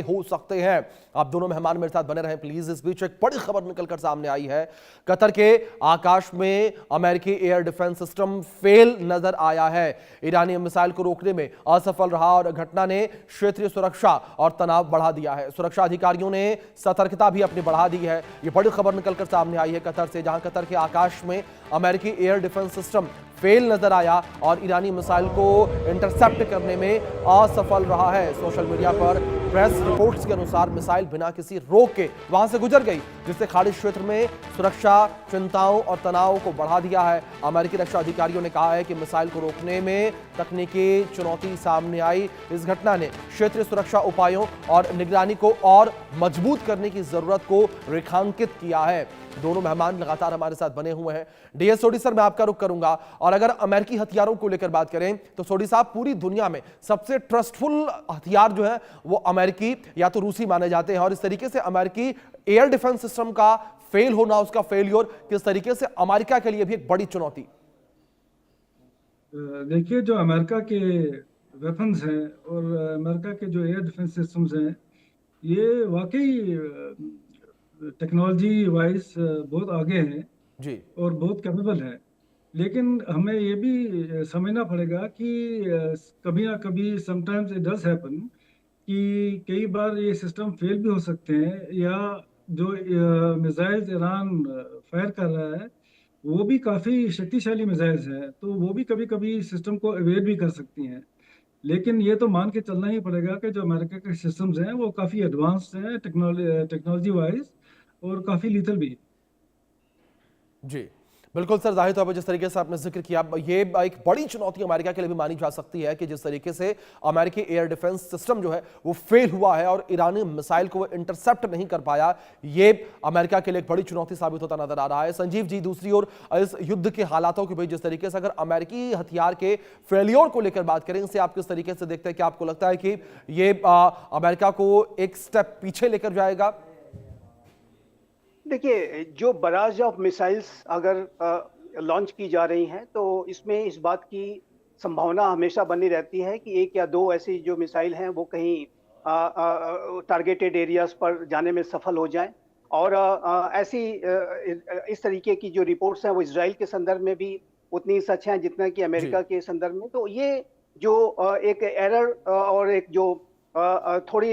हो सकते हैं। आप दोनों मेहमान मेरे साथ बने रहें प्लीज। इस बीच एक बड़ी खबर निकलकर सामने आई है। कतर के आकाश में अमेरिकी एयर डिफेंस सिस्टम फेल नजर आया है। ईरानी मिसाइल को रोकने में असफल रहा और घटना ने क्षेत्रीय सुरक्षा और तनाव बढ़ा दिया है। सुरक्षा अधिकारियों ने सतर्कता भी अपनी बढ़ा दी है। यह बड़ी खबर निकलकर सामने आई है कतर से, जहां कतर के आकाश में अमेरिकी एयर डिफेंस सिस्टम फेल नजर आया और ईरानी मिसाइल को इंटरसेप्ट करने में असफल रहा है। सोशल मीडिया पर प्रेस रिपोर्ट्स के अनुसार मिसाइल बिना किसी रोक के वहां से गुजर गई, जिससे खाड़ी क्षेत्र में सुरक्षा चिंताओं और तनाव को बढ़ा दिया है। अमेरिकी रक्षा अधिकारियों ने कहा है कि मिसाइल को रोकने में तकनीकी चुनौती सामने आई। इस घटना ने क्षेत्रीय सुरक्षा उपायों और निगरानी को और मजबूत करने की जरूरत को रेखांकित किया है। दोनों मेहमान लगातार हमारे साथ बने हुए हैं। डीएस सोडी सर, मैं आपका रुख करूंगा। और अगर अमेरिकी हथियारों को लेकर बात करें तो सोडी साहब, पूरी दुनिया में सबसे ट्रस्टफुल हथियार जो है वो अमेरिकी या तो रूसी माने जाते हैं, और इस तरीके से अमेरिकी एयर डिफेंस सिस्टम का फेल होना, उसका फेलियर किस तरीके से अमेरिका के लिए भी एक बड़ी चुनौती। देखिए, जो अमेरिका के वेपन्स हैं और अमेरिका के जो एयर डिफेंस सिस्टम्स हैं, ये वाकई टेक्नोलॉजी वाइज बहुत आगे हैं जी और बहुत कैपेबल है। लेकिन हमें ये भी समझना पड़ेगा कि कभी ना कभी समटाइम्स इट डज हैपन कि कई बार ये सिस्टम फेल भी हो सकते हैं, या जो मिसाइल्स ईरान फायर कर रहा है वो भी काफ़ी शक्तिशाली मिसाइल्स हैं, तो वो भी कभी कभी सिस्टम को अवेयर भी कर सकती हैं। लेकिन ये तो मान के चलना ही पड़ेगा कि जो अमेरिका के सिस्टम्स हैं वो काफ़ी एडवांस्ड हैं टेक्नोलॉजी वाइज, और काफ़ी लीथल भी। जी बिल्कुल सर, जाहिर तौर पर जिस तरीके से आपने जिक्र किया, ये एक बड़ी चुनौती अमेरिका के लिए भी मानी जा सकती है कि जिस तरीके से अमेरिकी एयर डिफेंस सिस्टम जो है वो फेल हुआ है और ईरानी मिसाइल को वो इंटरसेप्ट नहीं कर पाया। ये अमेरिका के लिए एक बड़ी चुनौती साबित होता नजर आ रहा है। संजीव जी, दूसरी ओर इस युद्ध के हालातों के बीच जिस तरीके से अगर अमेरिकी हथियार के फेलियर को लेकर बात करें, इसे आप किस तरीके से देखते हैं? क्या आपको लगता है कि ये अमेरिका को एक स्टेप पीछे लेकर जाएगा? देखिए, जो बराज ऑफ मिसाइल्स अगर लॉन्च की जा रही हैं तो इसमें इस बात की संभावना हमेशा बनी रहती है कि एक या दो ऐसी जो मिसाइल हैं वो कहीं टारगेटेड एरियाज पर जाने में सफल हो जाएं। और ऐसी इस तरीके की जो रिपोर्ट्स हैं वो इजराइल के संदर्भ में भी उतनी सच हैं जितना कि जी अमेरिका के संदर्भ में। तो ये जो एक एरर और एक जो थोड़ी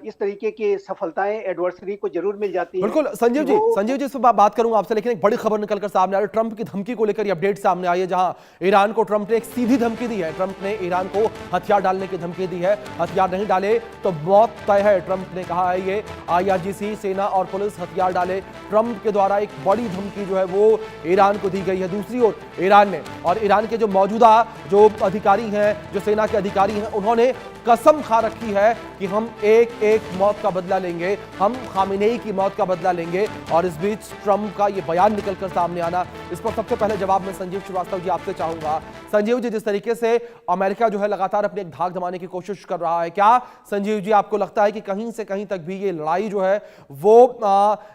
इस तरीके की सफलताएं एडवर्सरी को जरूर मिल जाती हैं बिल्कुल। कि वो संजीव जी, इस पर बात करूंगा आपसे, लेकिन एक बड़ी खबर निकलकर सामने आ रही है। ट्रंप की धमकी को लेकर ये अपडेट सामने आई है, जहां ईरान को ट्रंप ने एक सीधी धमकी दी है। ट्रंप ने ईरान को हथियार डालने की धमकी दी है। हथियार नहीं डाले तो मौत तय है, ट्रंप ने कहा है। ये आईआरजीसी, सेना और पुलिस हथियार डाले, ट्रंप के द्वारा एक बड़ी धमकी जो है वो ईरान को दी गई है। दूसरी ओर ईरान ने, और ईरान के जो मौजूदा जो अधिकारी हैं, जो सेना के अधिकारी हैं, उन्होंने कसम खा रखी है कि हम एक एक मौत का बदला लेंगे, हम खामेनेई की मौत का बदला लेंगे। और इस बीच ट्रंप का यह बयान निकलकर सामने आना, इस पर सबसे पहले जवाब मैं संजीव श्रीवास्तव जी आपसे चाहूंगा। संजीव जी, जिस तरीके से अमेरिका जो है लगातार अपनी एक धाक जमाने की कोशिश कर रहा है, क्या संजीव जी आपको लगता है कि कहीं से कहीं तक भी ये लड़ाई जो है वो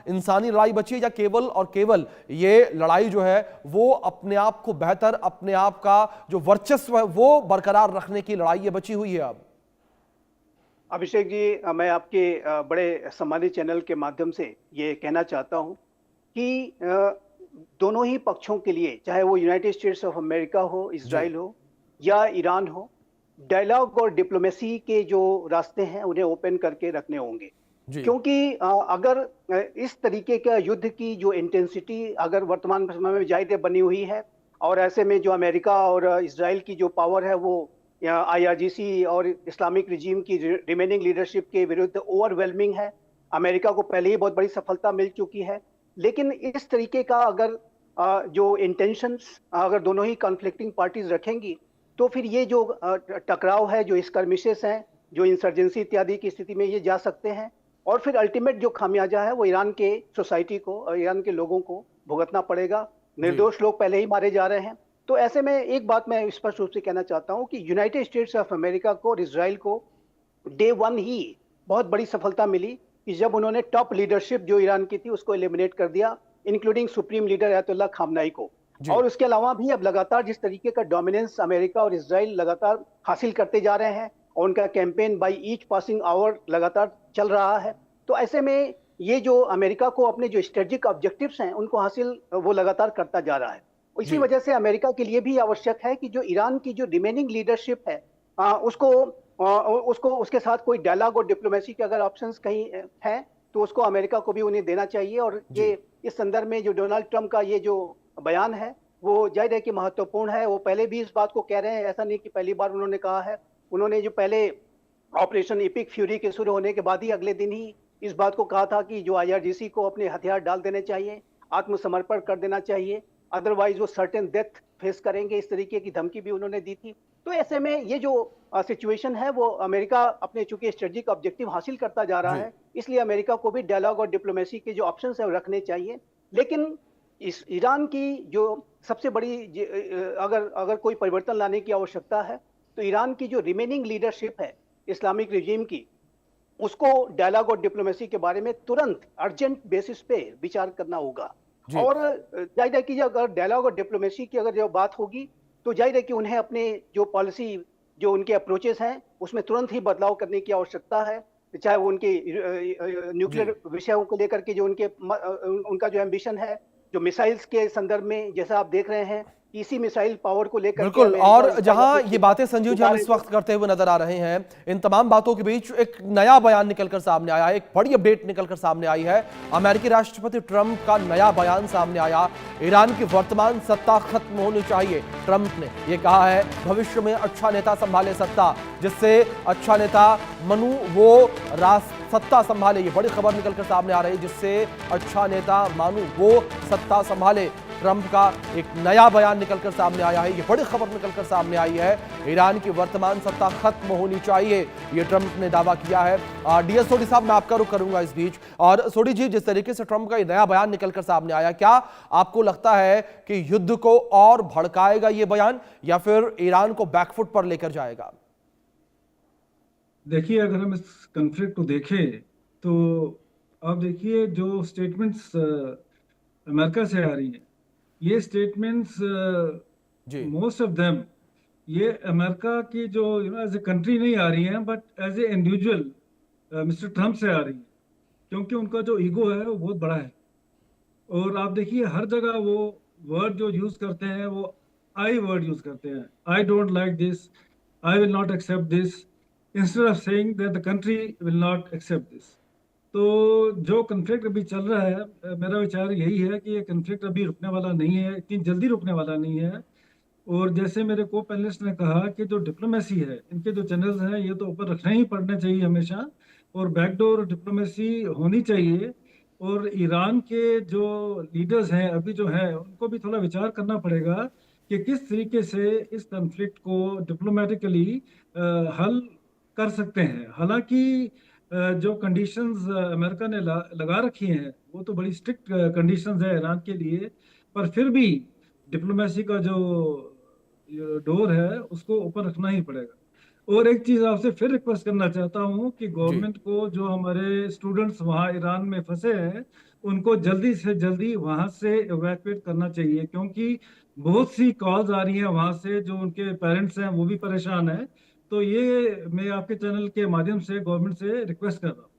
इंसानी लड़ाई बची है, या केवल और केवल ये लड़ाई जो है वो अपने आप को बेहतर, अपने आप का जो वर्चस्व है वो बरकरार रखने की लड़ाई ये बची हुई है? अब अभिषेक जी, मैं आपके बड़े सम्मानित चैनल के माध्यम से ये कहना चाहता हूं कि दोनों ही पक्षों के लिए, चाहे वो यूनाइटेड स्टेट्स ऑफ अमेरिका हो, जी इजराइल हो या ईरान हो, डायलॉग और डिप्लोमेसी के जो रास्ते हैं उन्हें ओपन करके रखने होंगे। जी क्योंकि अगर इस तरीके का युद्ध की जो इंटेंसिटी अगर वर्तमान समय में जाहिर बनी हुई है, और ऐसे में जो अमेरिका और इजराइल की जो पावर है वो आईआरजीसी और इस्लामिक रिजीम की रिमेनिंग लीडरशिप के विरुद्ध ओवरवेलमिंग है। अमेरिका को पहले ही बहुत बड़ी सफलता मिल चुकी है। लेकिन इस तरीके का अगर जो इंटेंशंस अगर दोनों ही कॉन्फ्लिक्टिंग पार्टीज रखेंगी तो फिर ये जो टकराव है, जो स्कर्मिशेस हैं, जो इंसर्जेंसी इत्यादि की स्थिति में ये जा सकते हैं। और फिर अल्टीमेट जो खामियाजा है वो ईरान के सोसाइटी को और ईरान के लोगों को भुगतना पड़ेगा। जी निर्दोष लोग पहले ही मारे जा रहे हैं। तो ऐसे में एक बात मैं स्पष्ट रूप से कहना चाहता हूं कि यूनाइटेड स्टेट्स ऑफ अमेरिका को और इजराइल को डे वन ही बहुत बड़ी सफलता मिली कि जब उन्होंने टॉप लीडरशिप जो ईरान की थी उसको एलिमिनेट कर दिया, इंक्लूडिंग सुप्रीम लीडर अयतुल्ला खामनाई को। जी और उसके अलावा भी अब लगातार जिस तरीके का डोमिनेंस अमेरिका और इजराइल लगातार हासिल करते जा रहे हैं, और उनका campaign by each passing hour लगातार चल रहा है। तो ऐसे में ये जो अमेरिका को अपने जो स्ट्रेटेजिक ऑब्जेक्टिव्स हैं उनको हासिल वो लगातार करता जा रहा है। इसी जी। वजह से अमेरिका के लिए भी आवश्यक है कि जो ईरान की जो रिमेनिंग लीडरशिप है उसको उसके साथ कोई डायलॉग और डिप्लोमेसी के अगर ऑप्शंस कहीं हैं तो उसको अमेरिका को भी उन्हें देना चाहिए। और ये इस संदर्भ में जो डोनाल्ड ट्रंप का ये जो बयान है वो जाहिर है कि महत्वपूर्ण है। वो पहले भी इस बात को कह रहे हैं, ऐसा नहीं कि पहली बार उन्होंने कहा है। उन्होंने जो पहले ऑपरेशन इपिक फ्यूरी के शुरू होने के बाद ही अगले दिन ही इस बात को कहा था कि जो आईआरजीसी को अपने हथियार डाल देने चाहिए, आत्मसमर्पण कर देना चाहिए, अदरवाइज वो सर्टेन डेथ फेस करेंगे। इस तरीके की धमकी भी उन्होंने दी थी। तो ऐसे में ये जो सिचुएशन है वो अमेरिका अपने चूंकि स्ट्रेटेजिक ऑब्जेक्टिव हासिल करता जा रहा है, इसलिए अमेरिका को भी डायलॉग और डिप्लोमेसी के जो ऑप्शंस है वो रखने चाहिए। लेकिन इस ईरान की जो सबसे बड़ी अगर कोई परिवर्तन लाने की आवश्यकता है तो ईरान की जो रिमेनिंग लीडरशिप है इस्लामिक रिजीम की, उसको डायलॉग और डिप्लोमेसी के बारे में तुरंत अर्जेंट बेसिस पे विचार करना होगा। और जाहिर है कि अगर डायलॉग और डिप्लोमेसी की अगर जो बात होगी तो जाहिर है कि उन्हें अपने जो पॉलिसी जो उनके अप्रोचेस हैं उसमें तुरंत ही बदलाव करने की आवश्यकता है। चाहे वो उनके न्यूक्लियर विषयों को लेकर के जो उनका जो एम्बिशन है, जो मिसाइल्स के संदर्भ में जैसा आप देख रहे हैं, इसी मिसाइल पावर को लेकर बिल्कुल। और जहां ये बातें संजीव जी हम इस वक्त करते हुए नजर आ रहे हैं, इन तमाम बातों के बीच एक नया बयान निकलकर सामने आया है, एक बड़ी अपडेट निकलकर सामने आई है। अमेरिकी राष्ट्रपति ट्रंप का नया बयान सामने आया। ईरान की वर्तमान सत्ता खत्म होनी चाहिए। ट्रंप ने यह कहा है भविष्य में अच्छा नेता संभाले सत्ता, जिससे अच्छा नेता मनू वो सत्ता संभाले। ये बड़ी खबर निकलकर सामने आ रही है, जिससे अच्छा नेता मानू वो सत्ता संभाले। ट्रंप का एक नया बयान निकलकर सामने आया है। ये बड़ी खबर निकलकर सामने आई है। ईरान की वर्तमान सत्ता खत्म होनी चाहिए, ये ट्रंप ने दावा किया है। डीएस सोडी साहब, मैं आपका रुख करूंगा इस बीच। और सोडी जी, जिस तरीके से ट्रंप का ये नया बयान निकलकर सामने आया, क्या आपको लगता है कि युद्ध को और भड़काएगा ये बयान या फिर ईरान को बैकफुट पर लेकर जाएगा? देखिए, अगर हम इस कॉन्फ्लिक्ट को देखें तो आप देखिए जो स्टेटमेंट्स अमेरिका से आ रही हैं, ये स्टेटमेंट्स मोस्ट ऑफ देम ये अमेरिका की जो एज ए कंट्री नहीं आ रही हैं, but as a individual mister Trump से आ रही हैं, क्योंकि उनका जो ईगो है वो बहुत बड़ा है। और आप देखिए हर जगह वो वर्ड जो यूज करते हैं वो आई वर्ड यूज करते हैं। I don't like this, I will not accept this, instead of saying that the country will not accept this. तो जो कन्फ्लिक्ट अभी चल रहा है, मेरा विचार यही है कि ये कन्फ्लिक्ट अभी रुकने वाला नहीं है, इतनी जल्दी रुकने वाला नहीं है। और जैसे मेरे को पैनलिस्ट ने कहा कि जो डिप्लोमेसी है, इनके जो चैनल्स हैं ये तो ऊपर रखने ही पड़ने चाहिए हमेशा, और बैकडोर डिप्लोमेसी होनी चाहिए। और ईरान के जो लीडर्स हैं अभी जो हैं उनको भी थोड़ा विचार करना पड़ेगा कि किस तरीके से इस कन्फ्लिक्ट को डिप्लोमेटिकली हल कर सकते हैं। हालांकि जो कंडीशंस अमेरिका ने लगा रखी हैं वो तो बड़ी स्ट्रिक्ट कंडीशंस है ईरान के लिए, पर फिर भी डिप्लोमेसी का जो डोर है उसको ऊपर रखना ही पड़ेगा। और एक चीज आपसे फिर रिक्वेस्ट करना चाहता हूँ कि गवर्नमेंट को जो हमारे स्टूडेंट्स वहाँ ईरान में फंसे हैं उनको जल्दी से जल्दी वहाँ से इवैक्यूएट करना चाहिए, क्योंकि बहुत सी कॉल्स आ रही हैं वहाँ से, जो उनके पेरेंट्स हैं वो भी परेशान हैं। तो ये मैं आपके चैनल के माध्यम से गवर्नमेंट से रिक्वेस्ट कर रहा हूँ।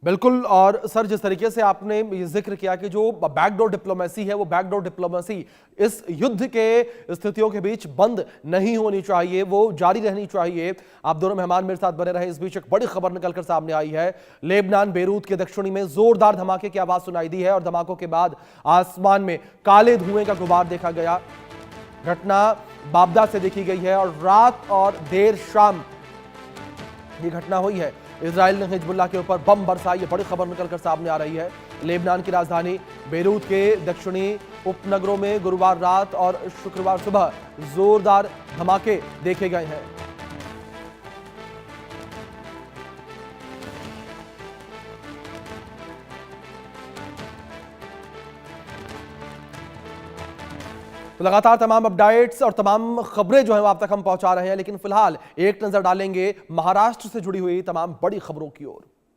बिल्कुल। और सर, जिस तरीके से आपने ये जिक्र किया कि जो बैकडोर डिप्लोमेसी है, वो बैकडोर डिप्लोमेसी इस युद्ध के स्थितियों के बीच बंद नहीं होनी चाहिए, वो जारी रहनी चाहिए। आप दोनों मेहमान मेरे साथ बने रहे। इस बीच एक बड़ी खबर निकलकर सामने आई है। लेबनान बेरूत के दक्षिणी में जोरदार धमाके की आवाज सुनाई दी है और धमाकों के बाद आसमान में काले धुएं का गुबार देखा गया। घटना बाबदा से देखी गई है और रात और देर शाम ये घटना हुई है। इजराइल ने हिजबुल्लाह के ऊपर बम बरसाए, ये बड़ी खबर निकलकर सामने आ रही है। लेबनान की राजधानी बेरूत के दक्षिणी उपनगरों में गुरुवार रात और शुक्रवार सुबह जोरदार धमाके देखे गए हैं। तो लगातार तमाम अपडेट्स और तमाम खबरें जो हैं वो आप तक हम पहुंचा रहे हैं, लेकिन फिलहाल एक नजर डालेंगे महाराष्ट्र से जुड़ी हुई तमाम बड़ी खबरों की ओर।